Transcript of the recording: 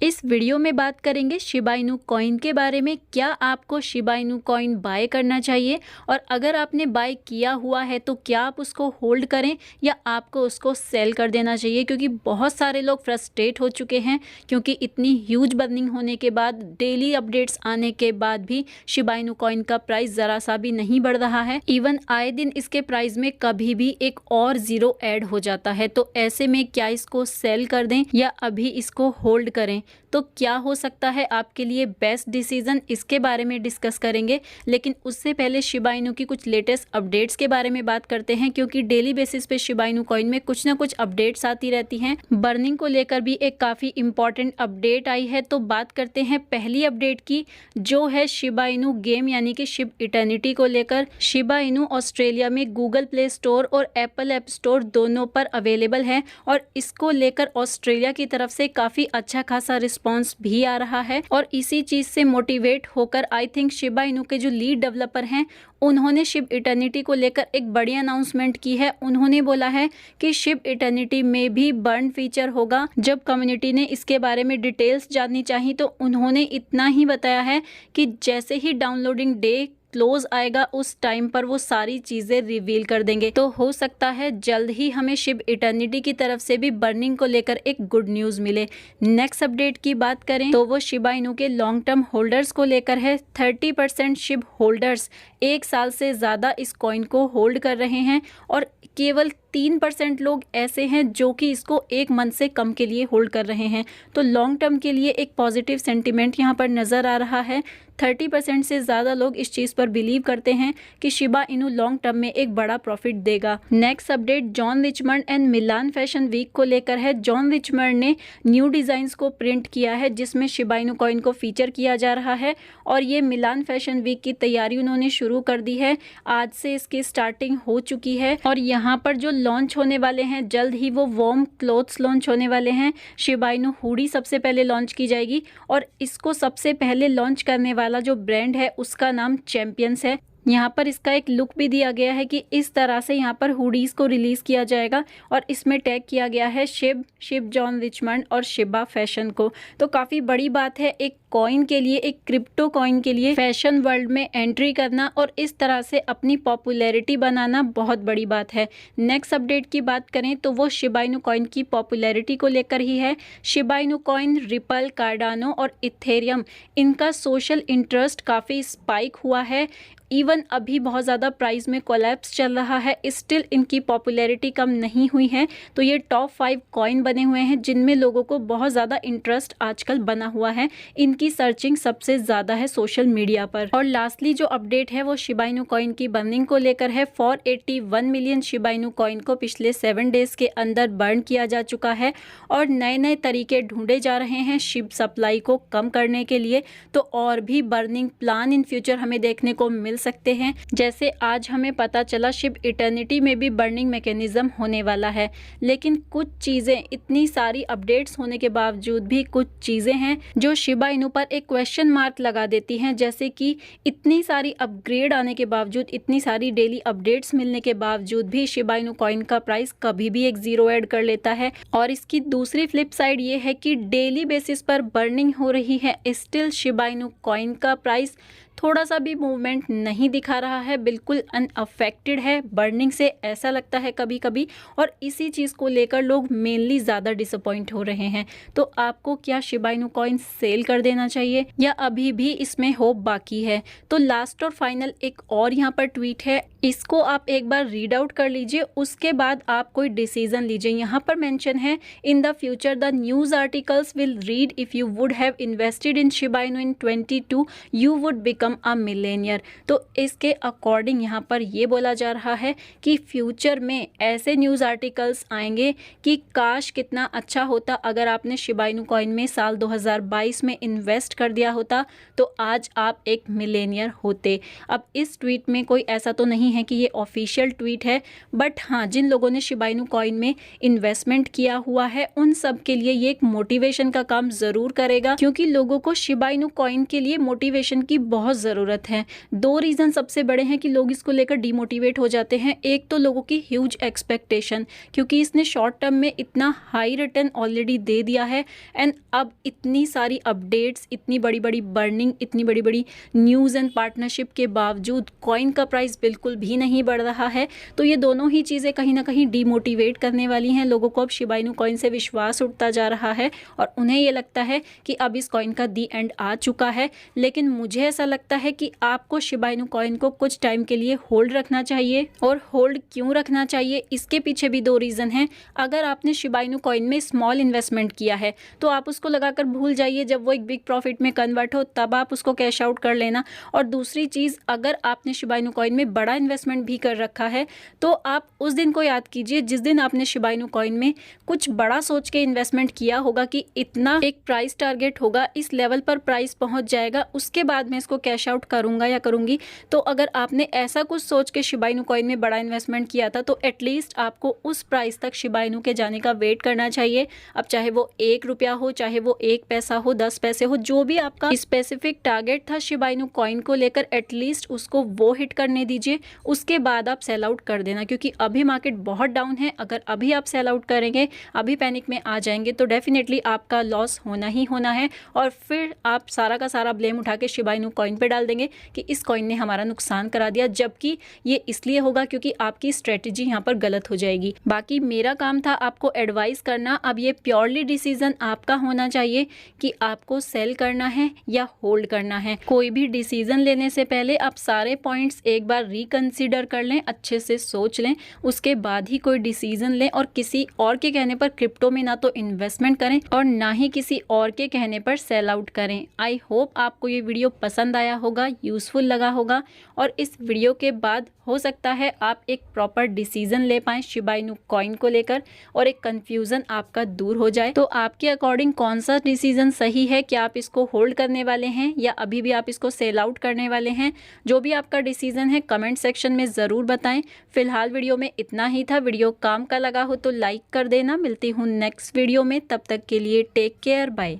इस वीडियो में बात करेंगे शिबा इनू कॉइन के बारे में। क्या आपको शिबा इनू कॉइन बाय करना चाहिए, और अगर आपने बाय किया हुआ है तो क्या आप उसको होल्ड करें या आपको उसको सेल कर देना चाहिए, क्योंकि बहुत सारे लोग फ्रस्ट्रेट हो चुके हैं क्योंकि इतनी ह्यूज बर्निंग होने के बाद, डेली अपडेट्स आने के बाद भी शिबा इनू कॉइन का प्राइस ज़रा सा भी नहीं बढ़ रहा है। इवन आए दिन इसके प्राइस में कभी भी एक और ज़ीरो ऐड हो जाता है। तो ऐसे में क्या इसको सेल कर दें या अभी इसको होल्ड करें, तो क्या हो सकता है आपके लिए बेस्ट डिसीजन, इसके बारे में डिस्कस करेंगे। लेकिन उससे पहले शिबा इनू की कुछ लेटेस्ट अपडेट्स के बारे में बात करते हैं, क्योंकि डेली बेसिस पे शिबा इनू कॉइन में कुछ ना कुछ अपडेट्स आती रहती हैं। बर्निंग को लेकर भी एक काफ़ी इंपॉर्टेंट अपडेट आई है, तो बात करते हैं पहली अपडेट की, जो है शिबा इनू गेम यानी कि शिब इटर्निटी को लेकर। शिबा इनू ऑस्ट्रेलिया में गूगल प्ले स्टोर और एप्पल ऐप स्टोर दोनों पर अवेलेबल है, और इसको लेकर ऑस्ट्रेलिया की तरफ से काफ़ी अच्छा खासा रिस्पॉन्स भी आ रहा है। और इसी चीज़ से मोटिवेट होकर आई थिंक शिबा इनू के जो लीड डेवलपर हैं, उन्होंने शिब इटर्निटी को लेकर एक बड़ी अनाउंसमेंट की है। उन्होंने बोला है कि शिब इटर्निटी में भी बर्न फीचर होगा। जब कम्युनिटी ने इसके बारे में डिटेल्स जाननी चाहिए तो उन्होंने इतना ही बताया है कि जैसे ही डाउनलोडिंग डे क्लोज आएगा उस टाइम पर वो सारी चीज़ें रिवील कर देंगे। तो हो सकता है जल्द ही हमें शिब इटर्निटी की तरफ से भी बर्निंग को लेकर एक गुड न्यूज़ मिले। नेक्स्ट अपडेट की बात करें तो वो शिबा इनू के लॉन्ग टर्म होल्डर्स को लेकर है। 30% शिब होल्डर्स 1 साल से ज़्यादा इस कॉइन को होल्ड कर रहे हैं, और केवल 3% लोग ऐसे हैं जो कि इसको 1 मंथ से कम के लिए होल्ड कर रहे हैं। तो लॉन्ग टर्म के लिए एक पॉजिटिव सेंटिमेंट यहाँ पर नज़र आ रहा है। 30% से ज़्यादा लोग इस चीज़ पर बिलीव करते हैं कि शिबा इनू लॉन्ग टर्म में एक बड़ा प्रॉफिट देगा। Next update John Richmond and Milan fashion week को लेकर है। जॉन रिचमंड ने न्यू डिज़ाइंस को प्रिंट किया है, जिसमें शिबा इनू कॉइन को फीचर किया जा रहा है, और ये मिलान फैशन वीक की तैयारी उन्होंने शुरू कर दी है। आज से इसकी स्टार्टिंग हो चुकी है, और यहाँ पर जो लॉन्च होने वाले हैं जल्द ही वो वार्म क्लोथ्स लॉन्च होने वाले हैं। शिबा इनू हुडी सबसे पहले लॉन्च की जाएगी, और इसको सबसे पहले लॉन्च करने वाला जो ब्रांड है उसका नाम चैंपियंस है। यहाँ पर इसका एक लुक भी दिया गया है कि इस तरह से यहाँ पर हुडीज़ को रिलीज़ किया जाएगा, और इसमें टैग किया गया है शिब जॉन रिचमंड और शिबा फैशन को। तो काफ़ी बड़ी बात है एक कॉइन के लिए, एक क्रिप्टो कॉइन के लिए फैशन वर्ल्ड में एंट्री करना और इस तरह से अपनी पॉपुलैरिटी बनाना बहुत बड़ी बात है। नेक्स्ट अपडेट की बात करें तो वो शिबा इनू कॉइन की पॉपुलैरिटी को लेकर ही है। Shiba Inu coin, ripple, Cardano और इथेरियम, इनका सोशल इंटरेस्ट काफ़ी स्पाइक हुआ है। इवन अभी बहुत ज़्यादा प्राइस में कोलैप्स चल रहा है, स्टिल इनकी पॉपुलैरिटी कम नहीं हुई है। तो ये टॉप 5 कॉइन बने हुए हैं जिनमें लोगों को बहुत ज़्यादा इंटरेस्ट आजकल बना हुआ है। इनकी सर्चिंग सबसे ज़्यादा है सोशल मीडिया पर। और लास्टली जो अपडेट है वो शिबा इनू कॉइन की बर्निंग को लेकर है। 481 मिलियन शिबा इनू कॉइन को पिछले 7 डेज के अंदर बर्न किया जा चुका है, और नए नए तरीके ढूंढे जा रहे हैं शिब सप्लाई को कम करने के लिए। तो और भी बर्निंग प्लान इन फ्यूचर हमें देखने को मिल सकते हैं। जैसे आज हमें पता चला शिब इटर्निटी में भी बर्निंग मैकेनिज्म होने वाला है। लेकिन कुछ चीज़ें, इतनी सारी अपडेट्स होने के बावजूद भी कुछ चीज़ें हैं जो शिबा इनू पर एक क्वेश्चन मार्क लगा देती हैं। जैसे कि इतनी सारी अपग्रेड आने के बावजूद, इतनी सारी डेली अपडेट्स मिलने के बावजूद भी शिबा इनू कॉइन का प्राइस कभी भी एक ज़ीरो ऐड कर लेता है। और इसकी दूसरी फ्लिप साइड ये है कि डेली बेसिस पर बर्निंग हो रही है, स्टिल शिबा इनू कॉइन का प्राइस थोड़ा सा भी मूवमेंट नहीं दिखा रहा है, बिल्कुल अनअफेक्टेड है बर्निंग से, ऐसा लगता है कभी कभी। और इसी चीज़ को लेकर लोग मेनली ज़्यादा डिसअपॉइंट हो रहे हैं। तो आपको क्या शिबा इनू कॉइन सेल कर देना चाहिए या अभी भी इसमें होप बाकी है? तो लास्ट और फाइनल एक और यहाँ पर ट्वीट है, इसको आप एक बार रीड आउट कर लीजिए, उसके बाद आप कोई डिसीजन लीजिए। यहाँ पर मेंशन है, in the future the news articles will read if you would have invested in Shiba Inu in 22 you would become a millionaire. तो इसके अकॉर्डिंग यहाँ पर ये बोला जा रहा है कि फ्यूचर में ऐसे न्यूज़ आर्टिकल्स आएंगे कि काश कितना अच्छा होता अगर आपने शिबा इनू कॉइन में साल 2022 में इन्वेस्ट कर दिया होता, तो आज आप एक मिलेनियर होते। अब इस ट्वीट में कोई ऐसा तो नहीं नहीं है कि ये ऑफिशियल ट्वीट है, बट हाँ, जिन लोगों ने शिबा इनू कॉइन में इन्वेस्टमेंट किया हुआ है उन सब के लिए ये एक मोटिवेशन का काम ज़रूर करेगा, क्योंकि लोगों को शिबा इनू कॉइन के लिए मोटिवेशन की बहुत ज़रूरत है। 2 रीज़न सबसे बड़े हैं कि लोग इसको लेकर डिमोटिवेट हो जाते हैं। एक तो लोगों की ह्यूज एक्सपेक्टेशन, क्योंकि इसने शॉर्ट टर्म में इतना हाई रिटर्न ऑलरेडी दे दिया है, एंड अब इतनी सारी अपडेट्स, इतनी बड़ी बड़ी बर्निंग, इतनी बड़ी बड़ी न्यूज़ एंड पार्टनरशिप के बावजूद कॉइन का प्राइस बिल्कुल भी नहीं बढ़ रहा है। तो ये दोनों ही चीज़ें कहीं ना कहीं डिमोटिवेट करने वाली हैं। लोगों को अब शिबा इनू कॉइन से विश्वास उठता जा रहा है और उन्हें ये लगता है कि अब इस कॉइन का दी एंड आ चुका है। लेकिन मुझे ऐसा लगता है कि आपको शिबा इनू कॉइन को कुछ टाइम के लिए होल्ड रखना चाहिए। और होल्ड क्यों रखना चाहिए, इसके पीछे भी 2 रीज़न हैं। अगर आपने शिबा इनू कॉइन में स्मॉल इन्वेस्टमेंट किया है तो आप उसको लगाकर भूल जाइए, जब वो एक बिग प्रॉफिट में कन्वर्ट हो तब आप उसको कैश आउट कर लेना। और दूसरी चीज़, अगर आपने शिबा इनू कॉइन में बड़ा इन्वेस्टमेंट भी कर रखा है तो आप उस दिन को याद कीजिए जिस दिन आपने शिबा इनू कॉइन में कुछ बड़ा सोच के इन्वेस्टमेंट किया होगा कि इतना एक प्राइस टारगेट होगा, इस लेवल पर प्राइस पहुंच जाएगा, उसके बाद मैं इसको कैश आउट करूंगा या करूंगी। तो अगर आपने ऐसा कुछ सोच के शिबा इनू कॉइन में बड़ा इन्वेस्टमेंट किया था तो एटलीस्ट आपको उस प्राइस तक शिबा इनू के जाने का वेट करना चाहिए। अब चाहे वो 1 रुपया हो, चाहे वो 1 पैसा हो, 10 पैसे हो, जो भी आपका स्पेसिफिक टारगेट था शिबा इनू कॉइन को लेकर, एटलीस्ट उसको वो हिट करने दीजिए। उसके बाद आप सेल आउट कर देना, क्योंकि अभी मार्केट बहुत डाउन है। अगर अभी आप सेल आउट करेंगे, अभी पैनिक में आ जाएंगे तो डेफिनेटली आपका लॉस होना ही होना है। और फिर आप सारा का सारा ब्लेम उठा के शिबा इनू कॉइन पे डाल देंगे कि इस कॉइन ने हमारा नुकसान करा दिया, जबकि ये इसलिए होगा क्योंकि आपकी स्ट्रेटेजी यहाँ पर गलत हो जाएगी। बाकी मेरा काम था आपको एडवाइस करना। अब ये प्योरली डिसीजन आपका होना चाहिए कि आपको सेल करना है या होल्ड करना है। कोई भी डिसीजन लेने से पहले आप सारे पॉइंट्स एक बार रिकंसीडर कर लें, अच्छे से सोच लें, उसके बाद ही कोई डिसीजन लें। और किसी और के कहने पर क्रिप्टो में ना तो इन्वेस्टमेंट करें और ना ही किसी और के कहने पर सेल आउट करें। आई होप आपको ये वीडियो पसंद आया होगा, यूजफुल लगा होगा, और इस वीडियो के बाद हो सकता है आप एक प्रॉपर डिसीजन ले पाएं शिबा इनू कॉइन को लेकर और एक कंफ्यूजन आपका दूर हो जाए। तो आपके अकॉर्डिंग कौन सा डिसीजन सही है, क्या आप इसको होल्ड करने वाले हैं या अभी भी आप इसको सेल आउट करने वाले हैं? जो भी आपका डिसीजन है कमेंट सेक्शन में ज़रूर बताएं। फिलहाल वीडियो में इतना ही था। वीडियो काम का लगा हो तो लाइक कर देना। मिलती हूँ नेक्स्ट वीडियो में, तब तक के लिए टेक केयर, बाय।